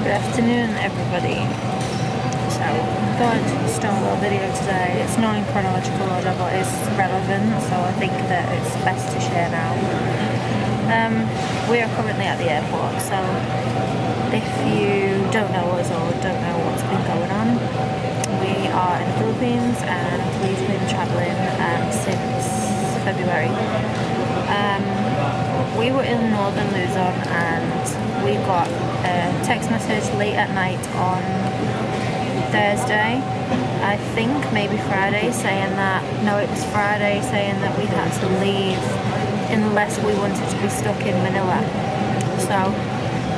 Good afternoon, everybody. So, thought I'd start a video today. It's not in chronological order, but it's relevant, so I think that it's best to share now. We are currently at the airport, so if you don't know us or don't know what's been going on, we are in the Philippines and we've been travelling since February. We were in northern Luzon and we got a text message late at night on Thursday, I think maybe Friday, saying that, no, it was Friday, saying that we had to leave unless we wanted to be stuck in Manila. So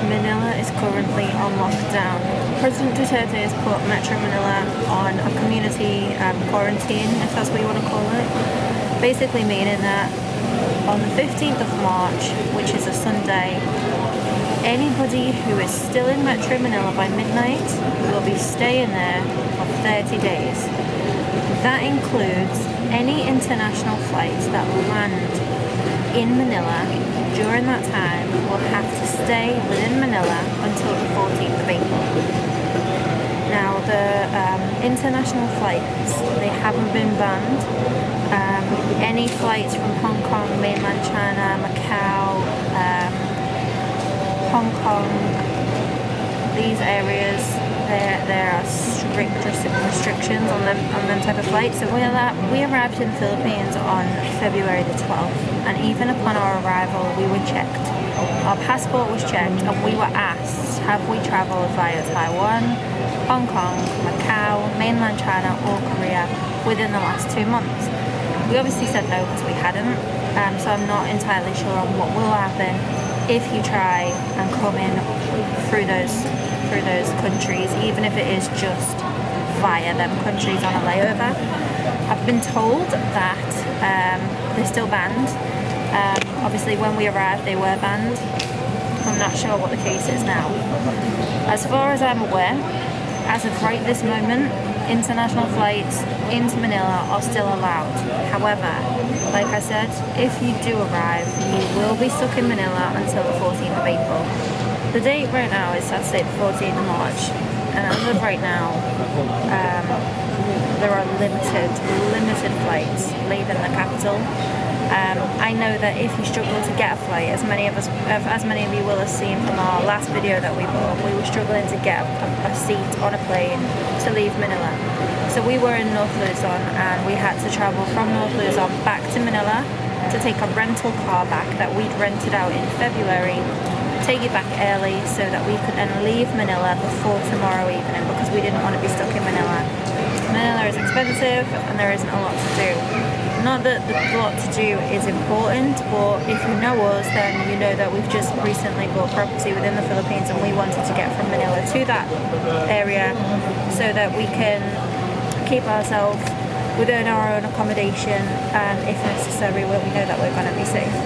Manila is currently on lockdown. President Duterte has put Metro Manila on a community quarantine, if that's what you want to call it. Basically meaning that on the 15th of March, which is a Sunday, anybody who is still in Metro Manila by midnight will be staying there for 30 days. That includes any international flights that land in Manila during that time will have to stay within Manila until the 14th of April. Now, the international flights, they haven't been banned. Any flights from Hong Kong, mainland China, Macau, Hong Kong, these areas, there are strict restrictions on them type of flights. So we arrived in the Philippines on February the 12th, and even upon our arrival we were checked. Our passport was checked and we were asked, have we travelled via Taiwan, Hong Kong, Macau, mainland China or Korea within the last 2 months? We obviously said no because we hadn't, so I'm not entirely sure on what will happen if you try and come in through those countries, even if it is just via them countries on a layover. I've been told that they're still banned. Obviously when we arrived they were banned. I'm not sure what the case is now. As far as I'm aware, as of right this moment, international flights into Manila are still allowed. However, like I said, if you do arrive, you will be stuck in Manila until the 14th of April. The date right now is Saturday the 14th of March, and as of right now, there are limited flights leaving the capital. I know that if you struggle to get a flight, as many of you will have seen from our last video that we bought, we were struggling to get a seat on a plane to leave Manila. So we were in North Luzon and we had to travel from North Luzon back to Manila to take a rental car back that we'd rented out in February, take it back early so that we could then leave Manila before tomorrow evening because we didn't want to be stuck in Manila. Manila is expensive and there isn't a lot to do. Not that the lot to do is important, but if you know us, then you know that we've just recently bought property within the Philippines and we wanted to get from Manila to that area so that we can keep ourselves within our own accommodation and if necessary where we know that we're going to be safe.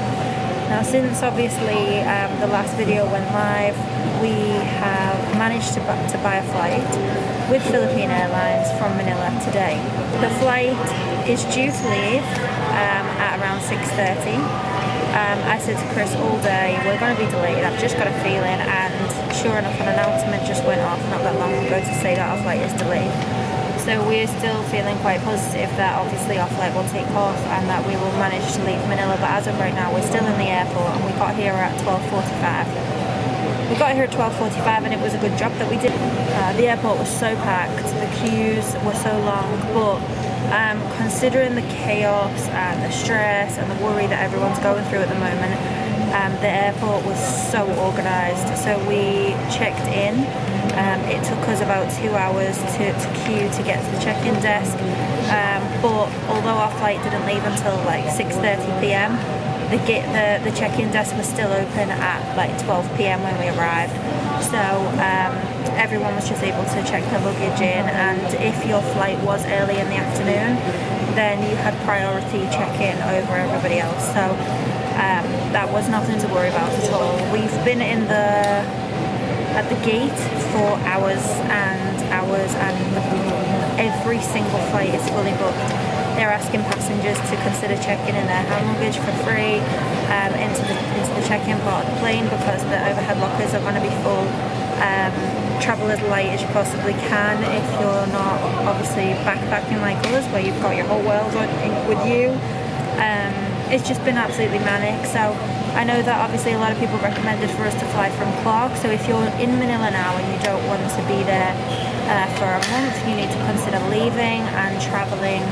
Now, since obviously the last video went live, we have managed to buy a flight with Philippine Airlines from Manila today. The flight is due to leave at around 6:30. I said to Chris all day, we're going to be delayed, I've just got a feeling, and sure enough an announcement just went off not that long ago to say that our flight is delayed. So we're still feeling quite positive that obviously our flight will take off and that we will manage to leave Manila, but as of right now we're still in the airport and we got here at 12:45. We got here at 12:45 and it was a good job that we did. The airport was so packed, the queues were so long, but considering the chaos and the stress and the worry that everyone's going through at the moment, the airport was so organised. So we checked in. It took us about 2 hours to queue to get to the check-in desk, but although our flight didn't leave until like 6:30 p.m, the check-in desk was still open at like 12 p.m. when we arrived. So everyone was just able to check their luggage in, and if your flight was early in the afternoon, then you had priority check-in over everybody else. So that was nothing to worry about at all. We've been at the gate for hours and hours, and every single flight is fully booked. They're asking passengers to consider checking in their hand luggage for free into the check-in part of the plane because the overhead lockers are going to be full. travel as light as you possibly can if you're not obviously backpacking like us, where you've got your whole world with you. It's just been absolutely manic. So I know that obviously a lot of people recommended for us to fly from Clark. So if you're in Manila now and you don't want to be there for a month, you need to consider leaving and traveling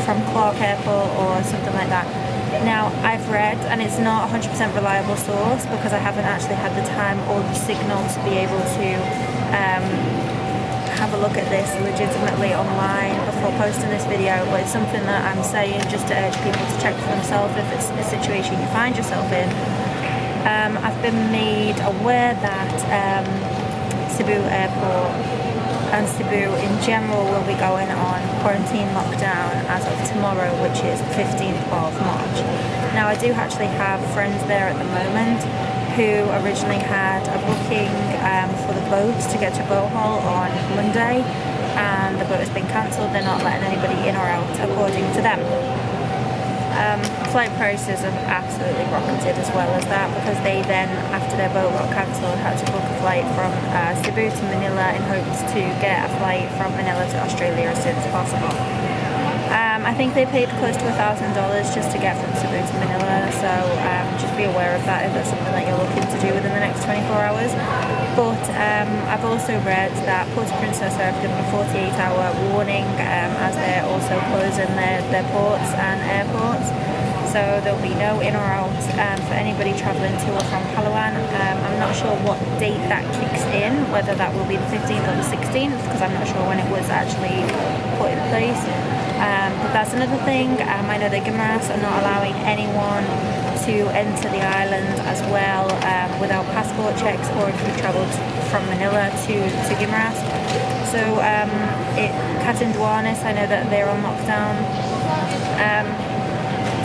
from Clark Airport or something like that. Now, I've read, and it's not 100% reliable source because I haven't actually had the time or the signal to be able to have a look at this legitimately online before posting this video, but it's something that I'm saying just to urge people to check for themselves if it's a situation you find yourself in. I've been made aware that Cebu Airport and Cebu in general will be going on quarantine lockdown as of tomorrow, which is the 15th of March. Now, I do actually have friends there at the moment who originally had a booking for the boat to get to Bohol on Monday, and the boat has been cancelled. They're not letting anybody in or out according to them. Flight prices have absolutely rocketed as well as that, because they then, after their boat got cancelled, had to book a flight from Cebu to Manila in hopes to get a flight from Manila to Australia as soon as possible. I think they paid close to $1,000 just to get from Cebu to Manila, so just be aware of that if that's something that you're looking to do within the next 24 hours. But I've also read that Port-au-Princess have given a 48-hour warning as they're also closing their ports and airports. So there'll be no in or out for anybody travelling to or from Palawan. I'm not sure what date that kicks in, whether that will be the 15th or the 16th, because I'm not sure when it was actually put in place. But that's another thing. I know that Guimaras are not allowing anyone to enter the island as well without passport checks, or if you've travelled from Manila to Guimaras. So Catanduanes, I know that they're on lockdown.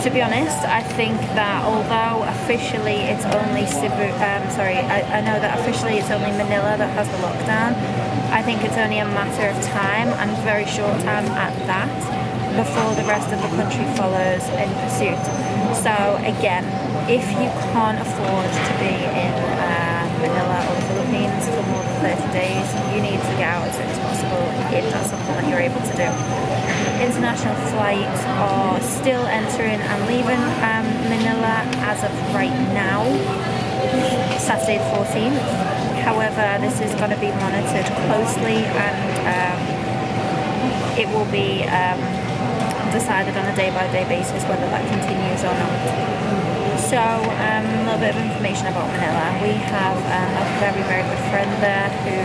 To be honest, I think that although officially it's only Cebu, I know that officially it's only Manila that has the lockdown. I think it's only a matter of time, and very short time at that, before the rest of the country follows in pursuit. So again, if you can't afford to be in Manila or the Philippines for more than 30 days, you need to get out as soon as possible if that's something that you're able to do. International flights are still entering and leaving Manila as of right now, Saturday the 14th. However, this is going to be monitored closely, and it will be decided on a day-by-day basis whether that continues or not. So, a little bit of information about Manila. We have a very, very good friend there who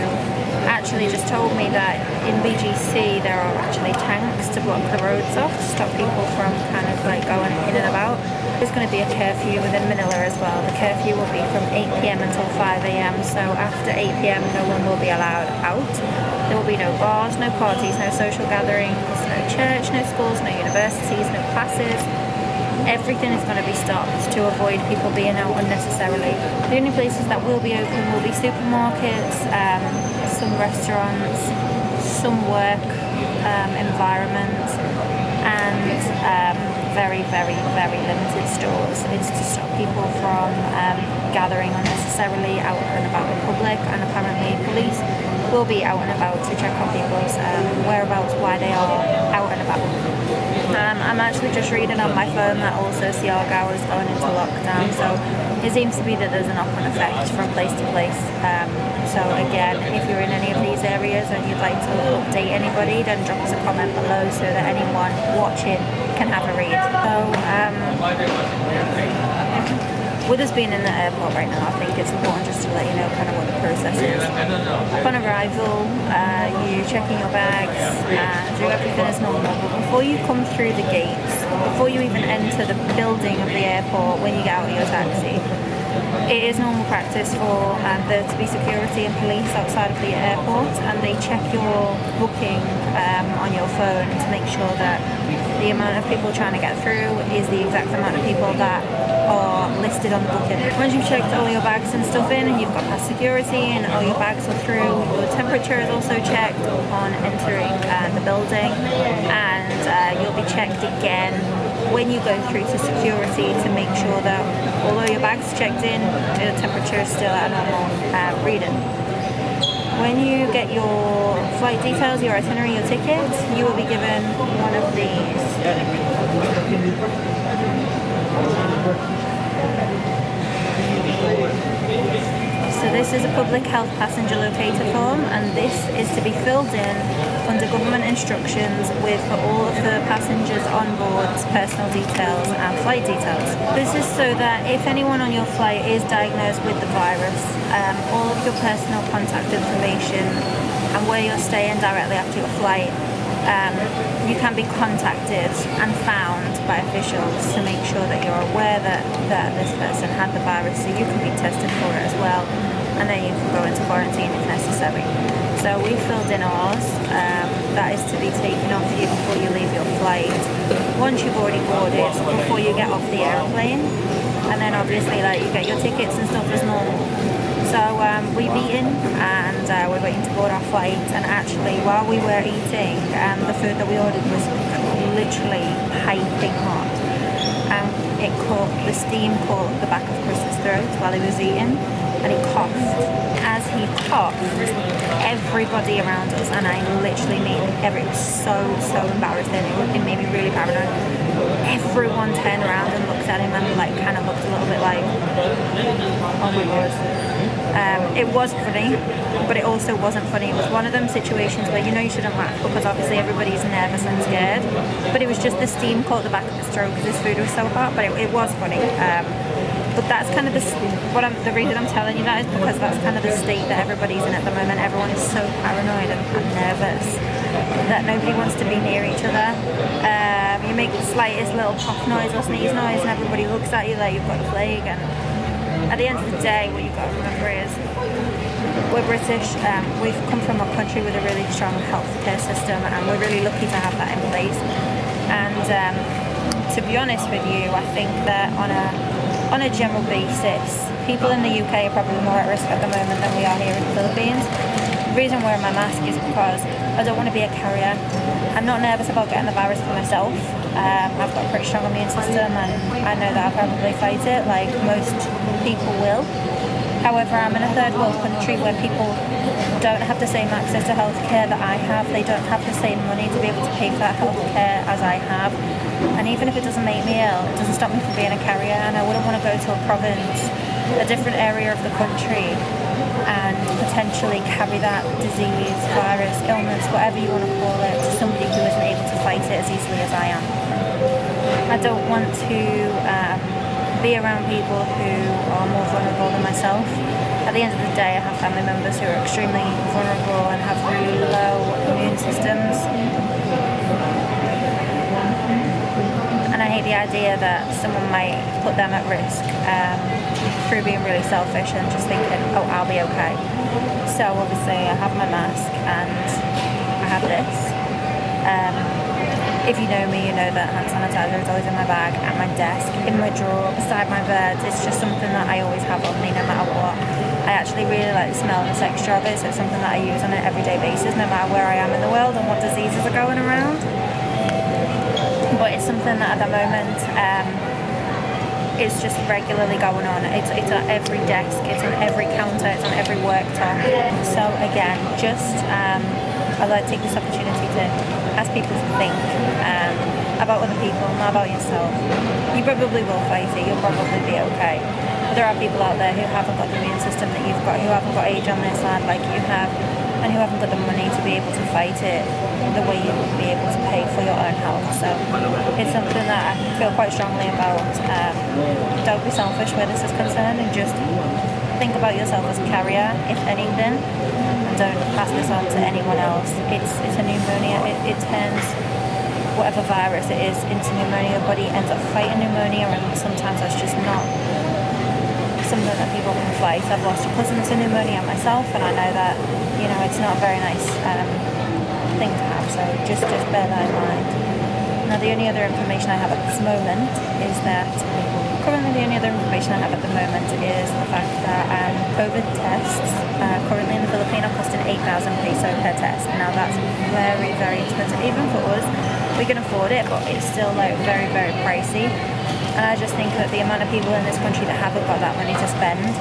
actually just told me that in BGC there are actually tanks to block the roads off to stop people from kind of like going in and about. There's going to be a curfew within Manila as well. The curfew will be from 8 p.m. until 5 a.m. So after 8 p.m. no one will be allowed out. There will be no bars, no parties, no social gatherings, no church, no schools, no universities, no classes. Everything is going to be stopped to avoid people being out unnecessarily. The only places that will be open will be supermarkets, some restaurants, some work environments, and very, very, very limited stores. It's to stop people from gathering unnecessarily out and about in public, and apparently police will be out and about to check on people's whereabouts, why they are out and about. I'm actually just reading on my phone that also Siargao is going into lockdown, so it seems to be that there's a knock-on effect from place to place. So again, if you're in any of these areas and you'd like to update anybody, then drop us a comment below so that anyone watching can have a read. So with us being in the airport right now, I think it's important just to let you know kind of what the process is. Upon arrival, you check in your bags and do everything as normal. But before you come through the gates, before you even enter the building of the airport, when you get out of your taxi, it is normal practice for there to be security and police outside of the airport, and they check your booking on your phone to make sure that the amount of people trying to get through is the exact amount of people that are listed on the booking. Once you've checked all your bags and stuff in and you've got past security and all your bags are through, your temperature is also checked on entering the building, and you'll be checked again when you go through to security to make sure that although your bag's checked in, the temperature is still at a normal reading. When you get your flight details, your itinerary, your ticket, you will be given one of these. So this is a public health passenger locator form, and this is to be filled in under government instructions with for all of the passengers on board's personal details and flight details. This is so that if anyone on your flight is diagnosed with the virus, all of your personal contact information and where you're staying directly after your flight, you can be contacted and found by officials to make sure that you're aware that this person had the virus, so you can be tested for it as well, and then you can go into quarantine if necessary. So we filled in ours. That is to be taken off you before you leave your flight, once you've already boarded, before you get off the airplane, and then obviously like you get your tickets and stuff as normal. So we've eaten and we're waiting to board our flight, and actually while we were eating, the food that we ordered was literally piping hot, and the steam caught the back of Chris's throat while he was eating, and he coughed. As he coughed, everybody around us, and I literally mean it was so embarrassing, it made me really paranoid. Everyone turned around and looked at him and like kind of looked a little bit like, oh my god. It was funny, but it also wasn't funny. It was one of them situations where you know you shouldn't laugh because obviously everybody's nervous and scared, but it was just the steam caught the back of his throat because his food was so hot, but it was funny. But that's kind of the reason I'm telling you that is because that's kind of the state that everybody's in at the moment. Everyone is so paranoid and nervous that nobody wants to be near each other. You make the slightest little cough noise or sneeze noise and everybody looks at you like you've got a plague, and at the end of the day what you've got to remember is we're British, we've come from a country with a really strong healthcare system, and we're really lucky to have that in place. And to be honest with you, I think that on a general basis, people in the UK are probably more at risk at the moment than we are here in the Philippines. The reason I'm wearing my mask is because I don't want to be a carrier. I'm not nervous about getting the virus for myself. I've got a pretty strong immune system, and I know that I'll probably fight it like most people will. However, I'm in a third world country where people don't have the same access to healthcare that I have. They don't have the same money to be able to pay for that healthcare as I have. And even if it doesn't make me ill, it doesn't stop me from being a carrier, and I wouldn't want to go to a province, a different area of the country, and potentially carry that disease, virus, illness, whatever you want to call it, to somebody who isn't able to fight it as easily as I am. I don't want to be around people who are more vulnerable than myself. At the end of the day, I have family members who are extremely vulnerable and have really low immune systems. And I hate the idea that someone might put them at risk through being really selfish and just thinking, oh, I'll be okay. So obviously I have my mask and I have this. If you know me, you know that hand sanitizer is always in my bag, at my desk, in my drawer, beside my bed. It's just something that I always have on me no matter what. I actually really like the smell and the texture of it, so it's something that I use on an everyday basis no matter where I am in the world and what diseases are going around. But it's something that at the moment is just regularly going on. It's on every desk, it's on every counter, it's on every worktop. So again, just I'd like to take this opportunity to ask people to think about other people, not about yourself. You probably will fight it, you'll probably be okay. But there are people out there who haven't got the immune system that you've got, who haven't got age on their side like you have, and who haven't got the money to be able to fight it the way you would be able to pay for your own health. So it's something that I feel quite strongly about. Don't be selfish where this is concerned, and just think about yourself as a carrier, if anything, and don't pass this on to anyone else. It's a pneumonia. It turns whatever virus it is into pneumonia. Your body ends up fighting pneumonia, and sometimes that's just not something that people can fight. I've lost a cousin to pneumonia myself, and I know that, you know, it's not a very nice thing to have, so just bear that in mind. Now the only other information I have at this moment is that currently the only other information I have at the moment is the fact that COVID tests currently in the Philippines are costing 8,000 peso per test. Now that's very, very expensive, even for us. we can afford it, but it's still like very, very pricey. And I just think that the amount of people in this country that haven't got that money to spend,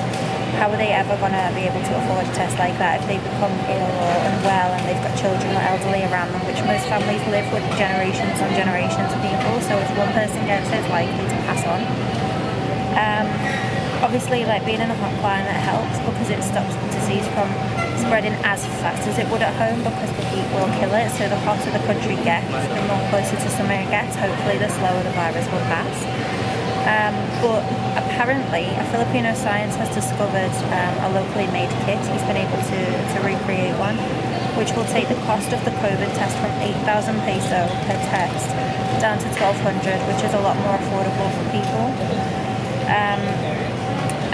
how are they ever going to be able to afford a test like that if they become ill or unwell and they've got children or elderly around them, which most families live with generations on generations of people. So if one person gets it, it's likely to pass on. Obviously, like being in a hot climate helps because it stops the disease from spreading as fast as it would at home, because the heat will kill it. So the hotter the country gets, the more closer to summer it gets, hopefully the slower the virus will pass. But apparently a Filipino scientist has discovered a locally made kit. He's been able to recreate one, which will take the cost of the COVID test from 8,000 peso per test down to 1,200, which is a lot more affordable for people.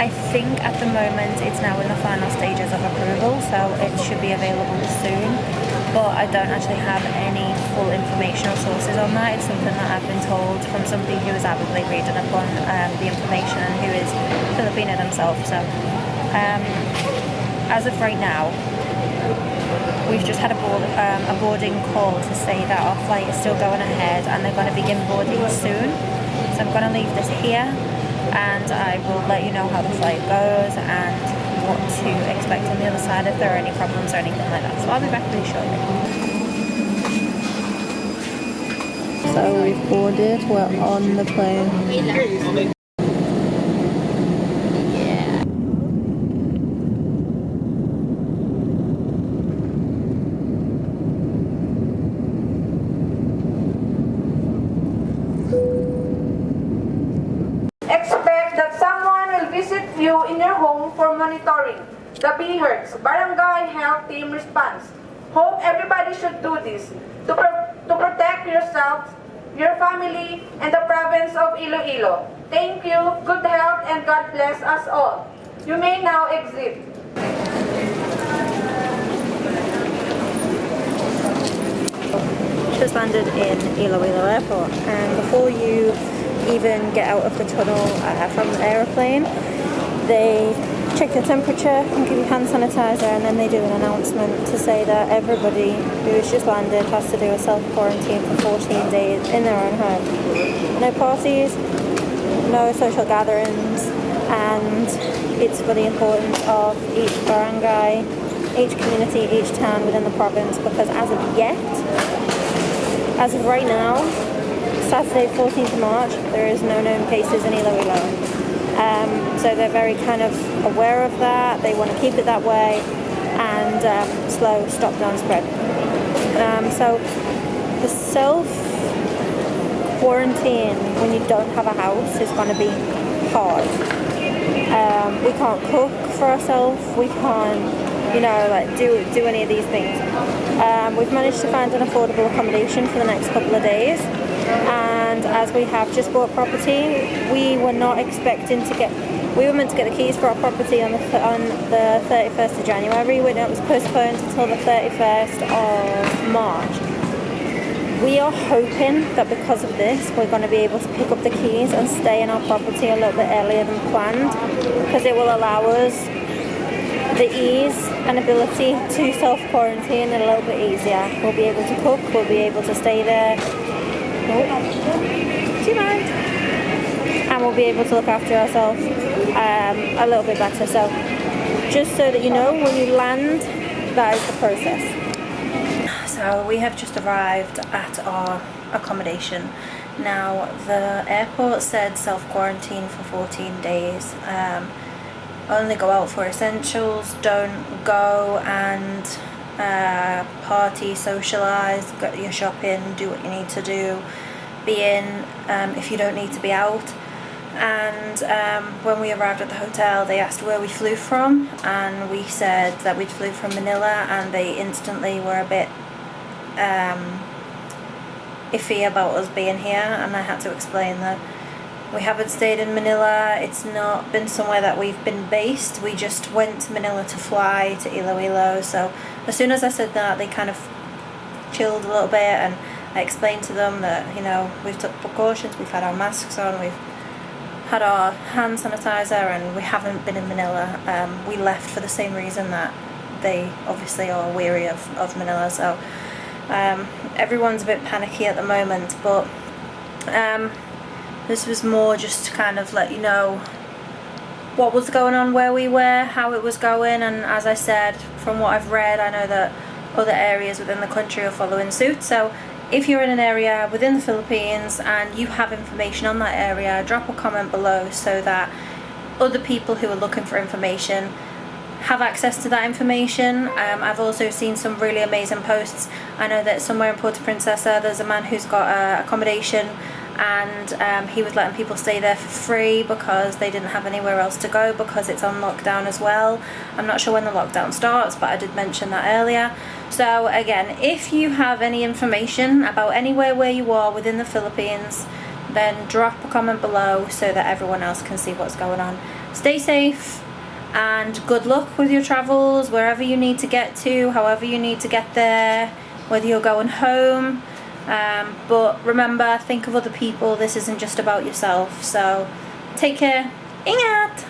I think at the moment it's now in the final stages of approval, so it should be available soon, but I don't actually have any full information or sources on that. It's something that I've been told from somebody who is avidly reading upon the information and who is Filipino themselves. So as of right now, we've just had a boarding call to say that our flight is still going ahead and they're going to begin boarding soon. So I'm going to leave this here, and I will let you know how the flight goes and what to expect on the other side, if there are any problems or anything like that. So I'll be back really shortly. So we've boarded, we're on the plane. You in your home for monitoring the BHERT's Barangay Health Team response. Hope everybody should do this to protect yourself, your family, and the province of Iloilo. Thank you, good health, and God bless us all. You may now exit. Just landed in Iloilo Airport, and before you even get out of the tunnel from the aeroplane, they check your temperature and give you hand sanitizer, and then they do an announcement to say that everybody who has just landed has to do a self-quarantine for 14 days in their own home. No parties, no social gatherings, and it's for the importance of each barangay, each community, each town within the province, because as of right now, Saturday 14th of March, there is no known cases in Iloilo. So they're very kind of aware of that. They want to keep it that way and stop down spread. So the self-quarantine when you don't have a house is going to be hard. We can't cook for ourselves. We can't, do any of these things. We've managed to find an affordable accommodation for the next couple of days. And as we have just bought property, we were not expecting to we were meant to get the keys for our property on the 31st of January, when it was postponed until the 31st of March. We are hoping that because of this, we're going to be able to pick up the keys and stay in our property a little bit earlier than planned, because it will allow us the ease and ability to self-quarantine a little bit easier. We'll be able to cook, we'll be able to stay there. Do you mind? And we'll be able to look after ourselves a little bit better. So just so that you know, when you land, that is the process. So we have just arrived at our accommodation. Now the airport said self-quarantine for 14 days. Only go out for essentials, don't go and party, socialise, go your shopping, do what you need to do, be in if you don't need to be out. And when we arrived at the hotel, they asked where we flew from, and we said that we flew from Manila, and they instantly were a bit iffy about us being here, and I had to explain that we haven't stayed in Manila. It's not been somewhere that we've been based. We just went to Manila to fly to Iloilo. So as soon as I said that, they kind of chilled a little bit, and I explained to them that, we've took precautions, we've had our masks on, we've had our hand sanitizer, and we haven't been in Manila. We left for the same reason that they obviously are weary of Manila. So Everyone's a bit panicky at the moment, but this was more just to kind of let you know what was going on where we were, how it was going, and as I said, from what I've read, I know that other areas within the country are following suit. So if you're in an area within the Philippines and you have information on that area, drop a comment below so that other people who are looking for information have access to that information. I've also seen some really amazing posts. I know that somewhere in Puerto Princesa there's a man who's got accommodation, and he was letting people stay there for free because they didn't have anywhere else to go because it's on lockdown as well. I'm not sure when the lockdown starts, but I did mention that earlier. So again, if you have any information about anywhere where you are within the Philippines, then drop a comment below so that everyone else can see what's going on. Stay safe and good luck with your travels, wherever you need to get to, however you need to get there, whether you're going home. But remember, think of other people. This isn't just about yourself. So take care. Ingat!